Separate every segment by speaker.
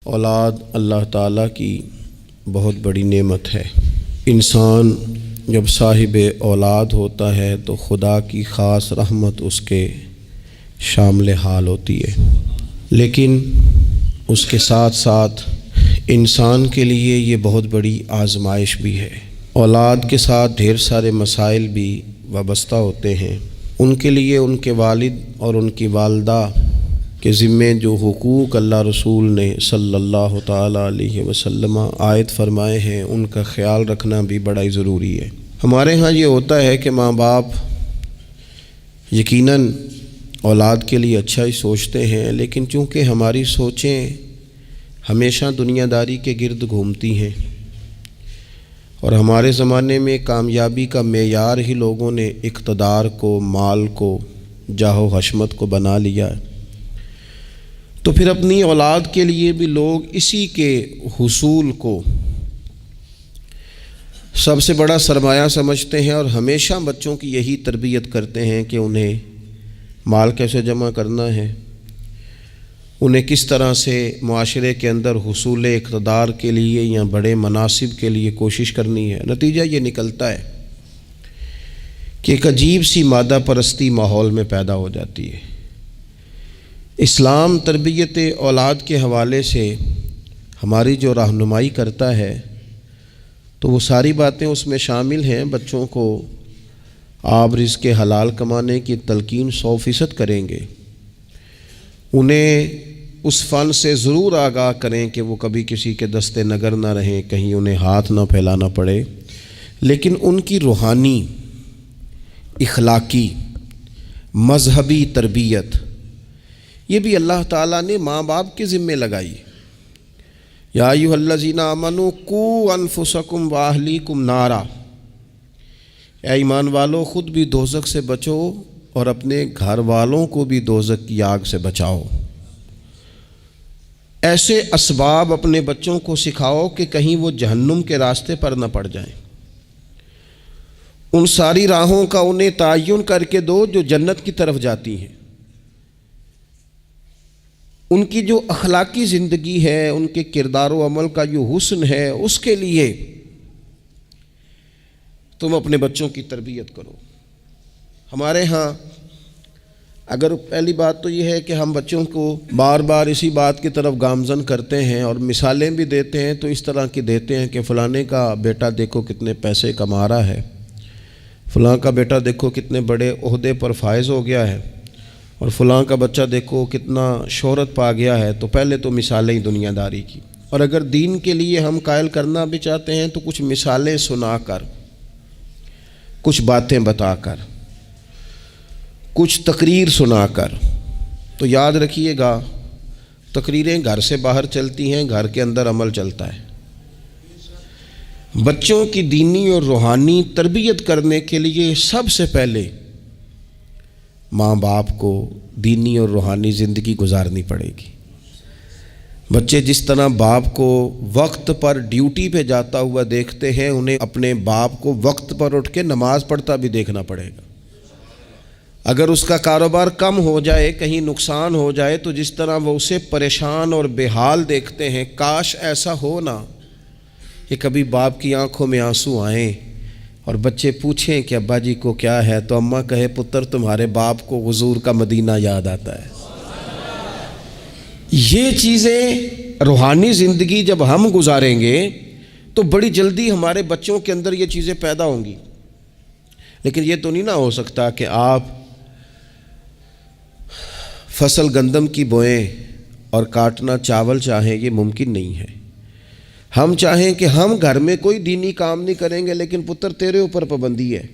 Speaker 1: اولاد اللہ تعالیٰ کی بہت بڑی نعمت ہے۔ انسان جب صاحب اولاد ہوتا ہے تو خدا کی خاص رحمت اس کے شامل حال ہوتی ہے، لیکن اس کے ساتھ ساتھ انسان کے لیے یہ بہت بڑی آزمائش بھی ہے۔ اولاد کے ساتھ ڈھیر سارے مسائل بھی وابستہ ہوتے ہیں۔ ان کے لیے ان کے والد اور ان کی والدہ کے ذمے جو حقوق اللہ رسول نے صلی اللہ تعالیٰ علیہ وسلم عائد فرمائے ہیں ان کا خیال رکھنا بھی بڑا ہی ضروری ہے۔ ہمارے ہاں یہ ہوتا ہے کہ ماں باپ یقیناً اولاد کے لیے اچھا ہی سوچتے ہیں، لیکن چونکہ ہماری سوچیں ہمیشہ دنیا داری کے گرد گھومتی ہیں اور ہمارے زمانے میں کامیابی کا معیار ہی لوگوں نے اقتدار کو، مال کو، جاہ و حشمت کو بنا لیا ہے، تو پھر اپنی اولاد کے لیے بھی لوگ اسی کے حصول کو سب سے بڑا سرمایہ سمجھتے ہیں اور ہمیشہ بچوں کی یہی تربیت کرتے ہیں کہ انہیں مال کیسے جمع کرنا ہے، انہیں کس طرح سے معاشرے کے اندر حصول اقتدار کے لیے یا بڑے مناصب کے لیے کوشش کرنی ہے۔ نتیجہ یہ نکلتا ہے کہ ایک عجیب سی مادہ پرستی ماحول میں پیدا ہو جاتی ہے۔ اسلام تربیت اولاد کے حوالے سے ہماری جو رہنمائی کرتا ہے تو وہ ساری باتیں اس میں شامل ہیں۔ بچوں کو آپ رزق حلال کمانے کی تلقین 100% کریں گے، انہیں اس فن سے ضرور آگاہ کریں کہ وہ کبھی کسی کے دستے نگر نہ رہیں، کہیں انہیں ہاتھ نہ پھیلانا پڑے، لیکن ان کی روحانی، اخلاقی، مذہبی تربیت یہ بھی اللہ تعالیٰ نے ماں باپ کے ذمے لگائی۔ یا ایھا الذین آمنوا قوا انفسکم واہلیکم نارا، اے ایمان والو خود بھی دوزخ سے بچو اور اپنے گھر والوں کو بھی دوزخ کی آگ سے بچاؤ۔ ایسے اسباب اپنے بچوں کو سکھاؤ کہ کہیں وہ جہنم کے راستے پر نہ پڑ جائیں، ان ساری راہوں کا انہیں تعین کر کے دو جو جنت کی طرف جاتی ہیں۔ ان کی جو اخلاقی زندگی ہے، ان کے کردار و عمل کا جو حسن ہے، اس کے لیے تم اپنے بچوں کی تربیت کرو۔ ہمارے ہاں اگر پہلی بات تو یہ ہے کہ ہم بچوں کو بار بار اسی بات کی طرف گامزن کرتے ہیں اور مثالیں بھی دیتے ہیں تو اس طرح کی دیتے ہیں کہ فلانے کا بیٹا دیکھو کتنے پیسے کما رہا ہے، فلاں کا بیٹا دیکھو کتنے بڑے عہدے پر فائز ہو گیا ہے، اور فلاں کا بچہ دیکھو کتنا شہرت پا گیا ہے۔ تو پہلے تو مثالیں ہی دنیا داری کی، اور اگر دین کے لیے ہم قائل کرنا بھی چاہتے ہیں تو کچھ مثالیں سنا کر، کچھ باتیں بتا کر، کچھ تقریر سنا کر۔ تو یاد رکھیے گا تقریریں گھر سے باہر چلتی ہیں، گھر کے اندر عمل چلتا ہے۔ بچوں کی دینی اور روحانی تربیت کرنے کے لیے سب سے پہلے ماں باپ کو دینی اور روحانی زندگی گزارنی پڑے گی۔ بچے جس طرح باپ کو وقت پر ڈیوٹی پہ جاتا ہوا دیکھتے ہیں، انہیں اپنے باپ کو وقت پر اٹھ کے نماز پڑھتا بھی دیکھنا پڑے گا۔ اگر اس کا کاروبار کم ہو جائے، کہیں نقصان ہو جائے، تو جس طرح وہ اسے پریشان اور بے حال دیکھتے ہیں، کاش ایسا ہو نا کہ کبھی باپ کی آنکھوں میں آنسو آئیں اور بچے پوچھیں کہ ابا جی کو کیا ہے، تو اماں کہے پتر تمہارے باپ کو حضور کا مدینہ یاد آتا ہے۔ یہ چیزیں روحانی زندگی جب ہم گزاریں گے تو بڑی جلدی ہمارے بچوں کے اندر یہ چیزیں پیدا ہوں گی۔ لیکن یہ تو نہیں نہ ہو سکتا کہ آپ فصل گندم کی بوئیں اور کاٹنا چاول چاہیں، یہ ممکن نہیں ہے۔ ہم چاہیں کہ ہم گھر میں کوئی دینی کام نہیں کریں گے، لیکن پتر تیرے اوپر پابندی ہے،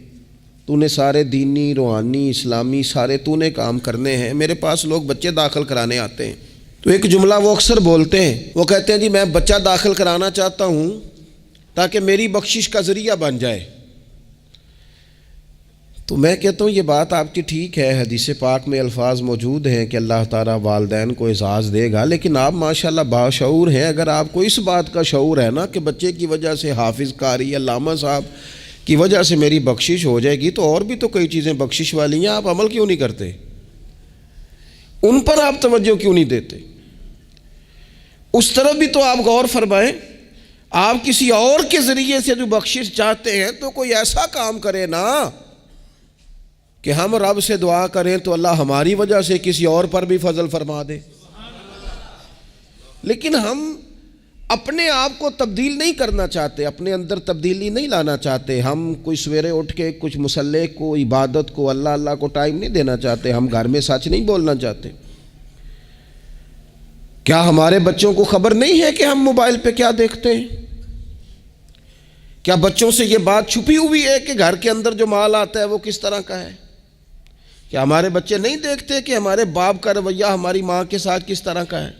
Speaker 1: تو نے سارے دینی، روحانی، اسلامی سارے تو نے کام کرنے ہیں۔ میرے پاس لوگ بچے داخل کرانے آتے ہیں تو ایک جملہ وہ اکثر بولتے ہیں، وہ کہتے ہیں جی میں بچہ داخل کرانا چاہتا ہوں تاکہ میری بخشش کا ذریعہ بن جائے۔ تو میں کہتا ہوں یہ بات آپ کی ٹھیک ہے، حدیث پاک میں الفاظ موجود ہیں کہ اللہ تعالیٰ والدین کو اعزاز دے گا، لیکن آپ ماشاءاللہ باشعور ہیں۔ اگر آپ کو اس بات کا شعور ہے نا کہ بچے کی وجہ سے حافظ قاری علامہ صاحب کی وجہ سے میری بخشش ہو جائے گی، تو اور بھی تو کئی چیزیں بخشش والی ہیں، آپ عمل کیوں نہیں کرتے؟ ان پر آپ توجہ کیوں نہیں دیتے؟ اس طرف بھی تو آپ غور فرمائیں. آپ کسی اور کے ذریعے سے جو بخشش چاہتے ہیں تو کوئی ایسا کام کرے نا کہ ہم رب سے دعا کریں تو اللہ ہماری وجہ سے کسی اور پر بھی فضل فرما دے. لیکن ہم اپنے آپ کو تبدیل نہیں کرنا چاہتے، اپنے اندر تبدیلی نہیں لانا چاہتے. ہم کوئی سویرے اٹھ کے کچھ مصلی کو، عبادت کو، اللہ کو ٹائم نہیں دینا چاہتے. ہم گھر میں سچ نہیں بولنا چاہتے. کیا ہمارے بچوں کو خبر نہیں ہے کہ ہم موبائل پہ کیا دیکھتے ہیں؟ کیا بچوں سے یہ بات چھپی ہوئی ہے کہ گھر کے اندر جو مال آتا ہے وہ کس طرح کا ہے؟ کیا ہمارے بچے نہیں دیکھتے کہ ہمارے باپ کا رویہ ہماری ماں کے ساتھ کس طرح کا ہے؟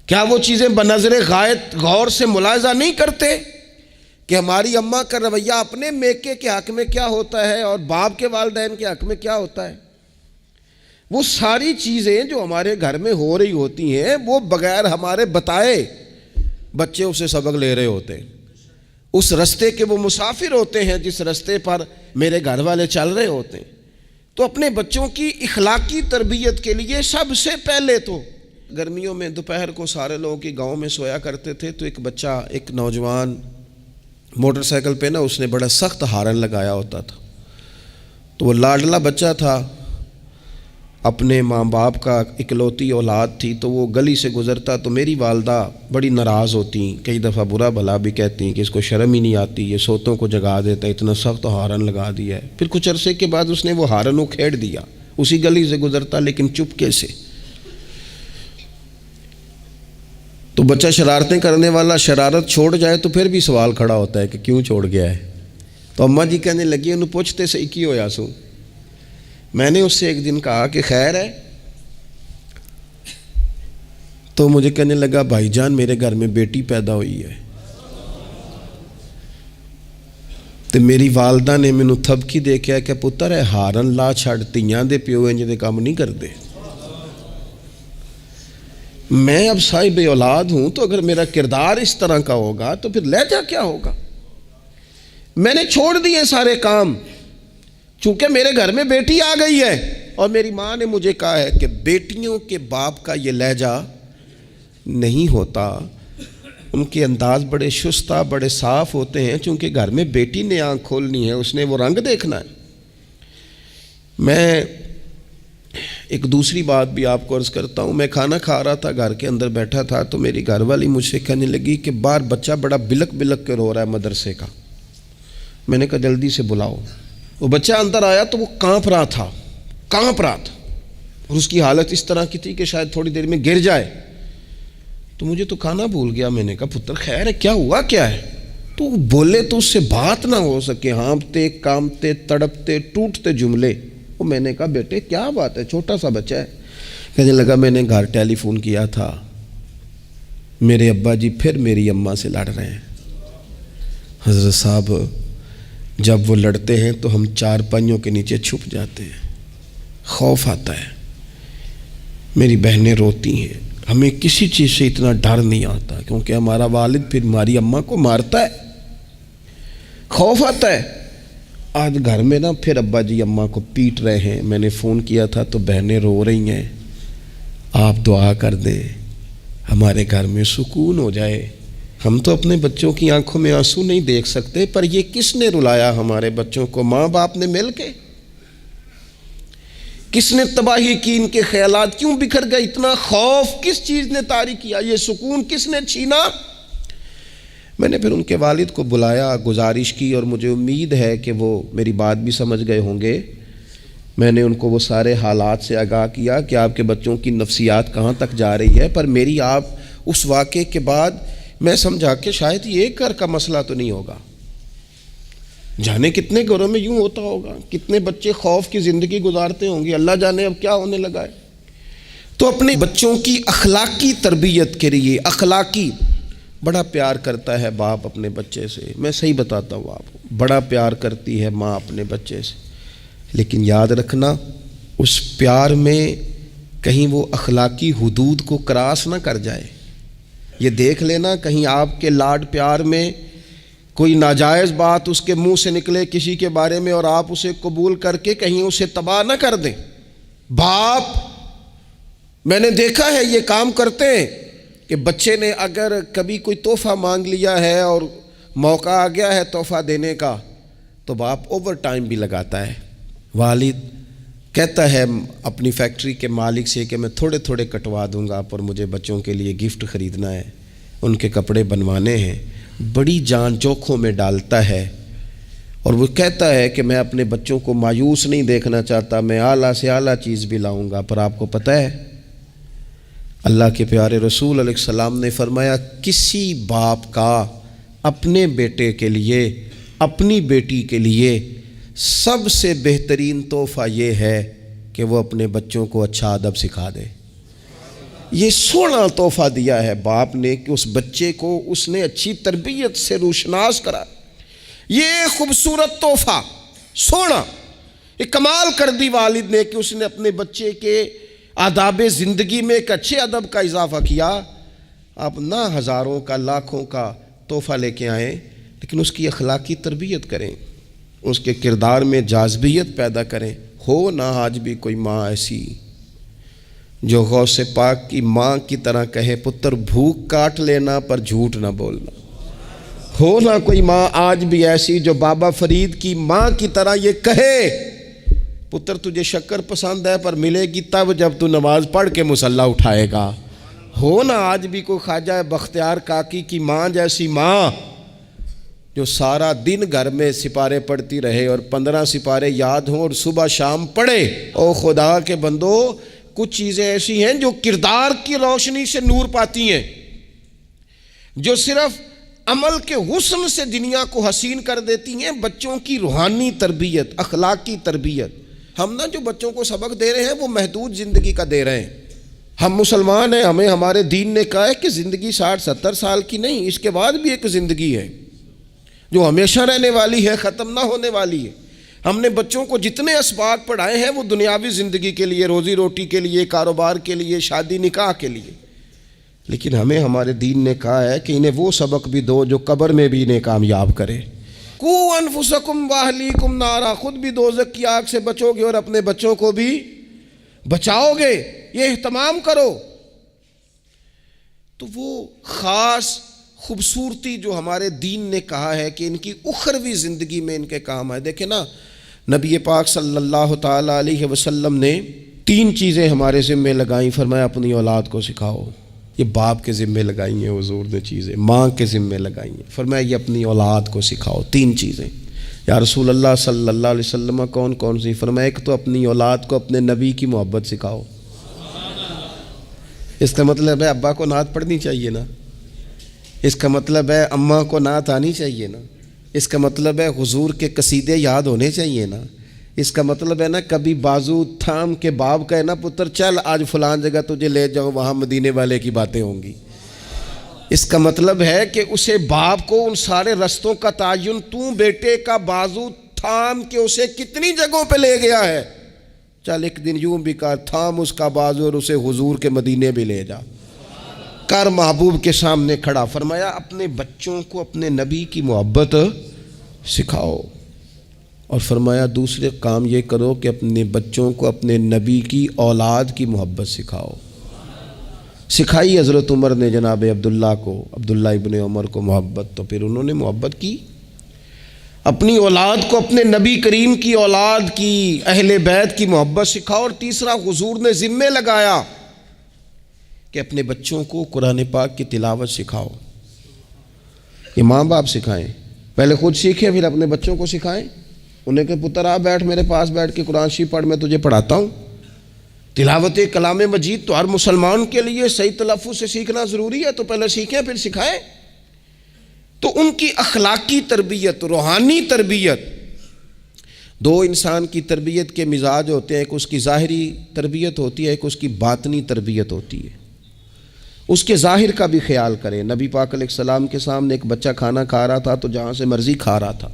Speaker 1: کیا وہ چیزیں بنظر غائب غور سے ملاحظہ نہیں کرتے کہ ہماری اماں کا رویہ اپنے میکے کے حق میں کیا ہوتا ہے اور باپ کے والدین کے حق میں کیا ہوتا ہے؟ وہ ساری چیزیں جو ہمارے گھر میں ہو رہی ہوتی ہیں وہ بغیر ہمارے بتائے بچے اسے سبق لے رہے ہوتے ہیں. اس رستے کے وہ مسافر ہوتے ہیں جس رستے پر میرے گھر والے چل رہے ہوتے ہیں. تو اپنے بچوں کی اخلاقی تربیت کے لیے سب سے پہلے تو گرمیوں میں دوپہر کو سارے لوگ کی گاؤں میں سویا کرتے تھے تو ایک بچہ، ایک نوجوان موٹر سائیکل پہ نا اس نے بڑا سخت ہارن لگایا ہوتا تھا. تو وہ لاڈلا بچہ تھا، اپنے ماں باپ کا اکلوتی اولاد تھی. تو وہ گلی سے گزرتا تو میری والدہ بڑی ناراض ہوتی، کئی دفعہ برا بھلا بھی کہتی کہ اس کو شرم ہی نہیں آتی، یہ سوتوں کو جگا دیتا، اتنا سخت ہارن لگا دیا ہے. پھر کچھ عرصے کے بعد اس نے وہ ہارن کھیڑ دیا، اسی گلی سے گزرتا لیکن چپکے سے. تو بچہ شرارتیں کرنے والا شرارت چھوڑ جائے تو پھر بھی سوال کھڑا ہوتا ہے کہ کیوں چھوڑ گیا ہے. تو اماں جی کہنے لگی انہوں پوچھتے صحیح کی ہویا سو. میں نے اس سے ایک دن کہا کہ خیر ہے؟ تو مجھے کہنے لگا بھائی جان میرے گھر میں بیٹی پیدا ہوئی ہے. تو میری والدہ نے مینوں تھبکی دے کے کہ پتر ہے ہارن لا چھڑ، تیاں دے پیو انج دے کام نہیں کردے. میں اب صاحب اولاد ہوں تو اگر میرا کردار اس طرح کا ہوگا تو پھر لہجہ کیا ہوگا؟ میں نے چھوڑ دیے سارے کام چونکہ میرے گھر میں بیٹی آ گئی ہے اور میری ماں نے مجھے کہا ہے کہ بیٹیوں کے باپ کا یہ لہجہ نہیں ہوتا. ان کے انداز بڑے شستہ، بڑے صاف ہوتے ہیں چونکہ گھر میں بیٹی نے آنکھ کھولنی ہے، اس نے وہ رنگ دیکھنا ہے. میں ایک دوسری بات بھی آپ کو عرض کرتا ہوں. میں کھانا کھا رہا تھا، گھر کے اندر بیٹھا تھا تو میری گھر والی مجھ سے کہنے لگی کہ باہر بچہ بڑا بلک بلک کے رو رہا ہے مدرسے کا. میں نے کہا جلدی سے بلاؤ. وہ بچہ اندر آیا تو وہ کانپ رہا تھا اور اس کی حالت اس طرح کی تھی کہ شاید تھوڑی دیر میں گر جائے. تو مجھے تو کھانا بھول گیا. میں نے کہا پتر خیر ہے، کیا ہوا کیا ہے؟ تو بولے تو اس سے بات نہ ہو سکے، ہانپتے کامتے تڑپتے ٹوٹتے جملے. وہ میں نے کہا بیٹے کیا بات ہے، چھوٹا سا بچہ ہے. کہنے لگا میں نے گھر ٹیلی فون کیا تھا، میرے ابا جی پھر میری اماں سے لڑ رہے ہیں. حضرت صاحب جب وہ لڑتے ہیں تو ہم چار پائیوں کے نیچے چھپ جاتے ہیں، خوف آتا ہے. میری بہنیں روتی ہیں، ہمیں کسی چیز سے اتنا ڈر نہیں آتا کیونکہ ہمارا والد پھر ہماری اماں کو مارتا ہے. خوف آتا ہے. آج گھر میں نا پھر ابا جی اماں کو پیٹ رہے ہیں. میں نے فون کیا تھا تو بہنیں رو رہی ہیں، آپ دعا کر دیں ہمارے گھر میں سکون ہو جائے. ہم تو اپنے بچوں کی آنکھوں میں آنسو نہیں دیکھ سکتے، پر یہ کس نے رلایا ہمارے بچوں کو؟ ماں باپ نے مل کے. کس نے تباہی کی؟ ان کے خیالات کیوں بکھر گئے؟ اتنا خوف کس چیز نے طاری کیا؟ یہ سکون کس نے چھینا؟ میں نے پھر ان کے والد کو بلایا، گزارش کی اور مجھے امید ہے کہ وہ میری بات بھی سمجھ گئے ہوں گے. میں نے ان کو وہ سارے حالات سے آگاہ کیا کہ آپ کے بچوں کی نفسیات کہاں تک جا رہی ہے. پر میری آپ اس واقعے کے بعد میں سمجھا کہ شاید یہ ایک گھر کا مسئلہ تو نہیں ہوگا، جانے کتنے گھروں میں یوں ہوتا ہوگا، کتنے بچے خوف کی زندگی گزارتے ہوں گے، اللہ جانے اب کیا ہونے لگا ہے. تو اپنے بچوں کی اخلاقی تربیت کے لیے اخلاقی بڑا پیار کرتا ہے باپ اپنے بچے سے. میں صحیح بتاتا ہوں آپ کو، بڑا پیار کرتی ہے ماں اپنے بچے سے. لیکن یاد رکھنا اس پیار میں کہیں وہ اخلاقی حدود کو کراس نہ کر جائے. یہ دیکھ لینا کہیں آپ کے لاڈ پیار میں کوئی ناجائز بات اس کے منہ سے نکلے کسی کے بارے میں اور آپ اسے قبول کر کے کہیں اسے تباہ نہ کر دیں. باپ میں نے دیکھا ہے یہ کام کرتے ہیں کہ بچے نے اگر کبھی کوئی تحفہ مانگ لیا ہے اور موقع آ گیا ہے تحفہ دینے کا تو باپ اوور ٹائم بھی لگاتا ہے. والد کہتا ہے اپنی فیکٹری کے مالک سے کہ میں تھوڑے تھوڑے کٹوا دوں گا پر مجھے بچوں کے لیے گفٹ خریدنا ہے, ان کے کپڑے بنوانے ہیں, بڑی جان جوکھوں میں ڈالتا ہے. اور وہ کہتا ہے کہ میں اپنے بچوں کو مایوس نہیں دیکھنا چاہتا, میں اعلیٰ سے اعلیٰ چیز بھی لاؤں گا. پر آپ کو پتہ ہے اللہ کے پیارے رسول علیہ السلام نے فرمایا کسی باپ کا اپنے بیٹے کے لیے, اپنی بیٹی کے لیے سب سے بہترین تحفہ یہ ہے کہ وہ اپنے بچوں کو اچھا ادب سکھا دے. یہ سونا تحفہ دیا ہے باپ نے کہ اس بچے کو اس نے اچھی تربیت سے روشناس کرا. یہ خوبصورت تحفہ سونا ایک کمال کر دی والد نے کہ اس نے اپنے بچے کے آداب زندگی میں ایک اچھے ادب کا اضافہ کیا. آپ نہ ہزاروں کا لاکھوں کا تحفہ لے کے آئیں لیکن اس کی اخلاقی تربیت کریں, اس کے کردار میں جاذبیت پیدا کریں. ہو نہ آج بھی کوئی ماں ایسی جو غوث پاک کی ماں کی طرح کہے پتر بھوک کاٹ لینا پر جھوٹ نہ بولنا. ہو نہ کوئی ماں آج بھی ایسی جو بابا فرید کی ماں کی طرح یہ کہے پتر تجھے شکر پسند ہے پر ملے گی تب جب تو نماز پڑھ کے مصلی اٹھائے گا. ہو نہ آج بھی کوئی خواجہ بختیار کاکی کی ماں جیسی ماں جو سارا دن گھر میں سپارے پڑھتی رہے اور 15 سپارے یاد ہوں اور صبح شام پڑھے. او خدا کے بندو, کچھ چیزیں ایسی ہیں جو کردار کی روشنی سے نور پاتی ہیں, جو صرف عمل کے حسن سے دنیا کو حسین کر دیتی ہیں. بچوں کی روحانی تربیت, اخلاقی تربیت. ہم نا جو بچوں کو سبق دے رہے ہیں وہ محدود زندگی کا دے رہے ہیں. ہم مسلمان ہیں, ہمیں ہمارے دین نے کہا ہے کہ زندگی 60-70 سال کی نہیں, اس کے بعد بھی ایک زندگی ہے جو ہمیشہ رہنے والی ہے, ختم نہ ہونے والی ہے. ہم نے بچوں کو جتنے اسباق پڑھائے ہیں وہ دنیاوی زندگی کے لیے, روزی روٹی کے لیے, کاروبار کے لیے, شادی نکاح کے لیے. لیکن ہمیں ہمارے دین نے کہا ہے کہ انہیں وہ سبق بھی دو جو قبر میں بھی انہیں کامیاب کرے. قُوْ أَنفُسَكُمْ وَأَهْلِيكُمْ نَارًا, خود بھی دوزخ کی آگ سے بچو گے اور اپنے بچوں کو بھی بچاؤ گے. یہ اہتمام کرو. تو وہ خاص خوبصورتی جو ہمارے دین نے کہا ہے کہ ان کی اخروی زندگی میں ان کے کام آئے. دیکھیں نا, نبی پاک صلی اللہ تعالیٰ علیہ وسلم نے 3 چیزیں ہمارے ذمے لگائیں. فرمایا اپنی اولاد کو سکھاؤ. یہ باپ کے ذمے لگائی ہیں حضور نے چیزیں, ماں کے ذمے لگائی ہیں. فرمایا یہ اپنی اولاد کو سکھاؤ. 3 چیزیں. یا رسول اللہ صلی اللہ علیہ وسلم کون کون سی؟ فرمایا ایک تو اپنی اولاد کو اپنے نبی کی محبت سکھاؤ. اس کا مطلب ہے ابا کو نعت پڑھنی چاہیے نا, اس کا مطلب ہے اماں کو نعت آنی چاہیے نا, اس کا مطلب ہے حضور کے قصیدے یاد ہونے چاہیے نا, اس کا مطلب ہے نا کبھی بازو تھام کے باپ کہے نا پتر چل آج فلان جگہ تجھے لے جاؤ, وہاں مدینے والے کی باتیں ہوں گی. اس کا مطلب ہے کہ اسے باپ کو ان سارے رستوں کا تعین تو بیٹے کا بازو تھام کے اسے کتنی جگہوں پہ لے گیا ہے. چل ایک دن یوں بھی کر, تھام اس کا بازو اور اسے حضور کے مدینے بھی لے جا کر, محبوب کے سامنے کھڑا. فرمایا اپنے بچوں کو اپنے نبی کی محبت سکھاؤ. اور فرمایا دوسرے کام یہ کرو کہ اپنے بچوں کو اپنے نبی کی اولاد کی محبت سکھاؤ. سکھائی حضرت عمر نے جناب عبداللہ کو, عبداللہ ابن عمر کو محبت, تو پھر انہوں نے محبت کی. اپنی اولاد کو اپنے نبی کریم کی اولاد کی, اہل بیت کی محبت سکھاؤ. اور تیسرا حضور نے ذمے لگایا کہ اپنے بچوں کو قرآن پاک کی تلاوت سکھاؤ. یہ ماں باپ سکھائیں, پہلے خود سیکھیں پھر اپنے بچوں کو سکھائیں. انہیں کہ پتر آ بیٹھ میرے پاس بیٹھ کے قرآن شریف پڑھ, میں تجھے پڑھاتا ہوں. تلاوت کلام مجید تو ہر مسلمان کے لیے صحیح تلفظ سے سیکھنا ضروری ہے, تو پہلے سیکھیں پھر سکھائیں. تو ان کی اخلاقی تربیت, روحانی تربیت, 2 انسان کی تربیت کے مزاج ہوتے ہیں. ایک اس کی ظاہری تربیت ہوتی ہے, ایک اس کی باطنی تربیت ہوتی ہے. اس کے ظاہر کا بھی خیال کریں. نبی پاک علیہ السلام کے سامنے ایک بچہ کھانا کھا رہا تھا تو جہاں سے مرضی کھا رہا تھا,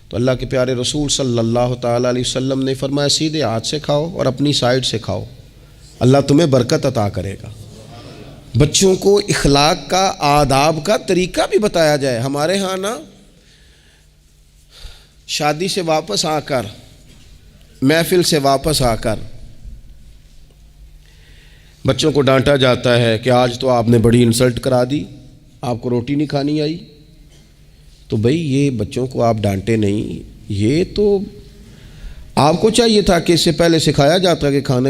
Speaker 1: تو اللہ کے پیارے رسول صلی اللہ تعالیٰ علیہ وسلم نے فرمایا سیدھے ہاتھ سے کھاؤ اور اپنی سائیڈ سے کھاؤ, اللہ تمہیں برکت عطا کرے گا. بچوں کو اخلاق کا, آداب کا طریقہ بھی بتایا جائے. ہمارے ہاں نا شادی سے واپس آ کر, محفل سے واپس آ کر بچوں کو ڈانٹا جاتا ہے کہ آج تو آپ نے بڑی انسلٹ کرا دی، آپ کو روٹی نہیں کھانی آئی۔ تو بھئی یہ بچوں کو آپ ڈانٹے نہیں، یہ تو آپ کو چاہیے تھا کہ اس سے پہلے سکھایا جاتا کہ کھانا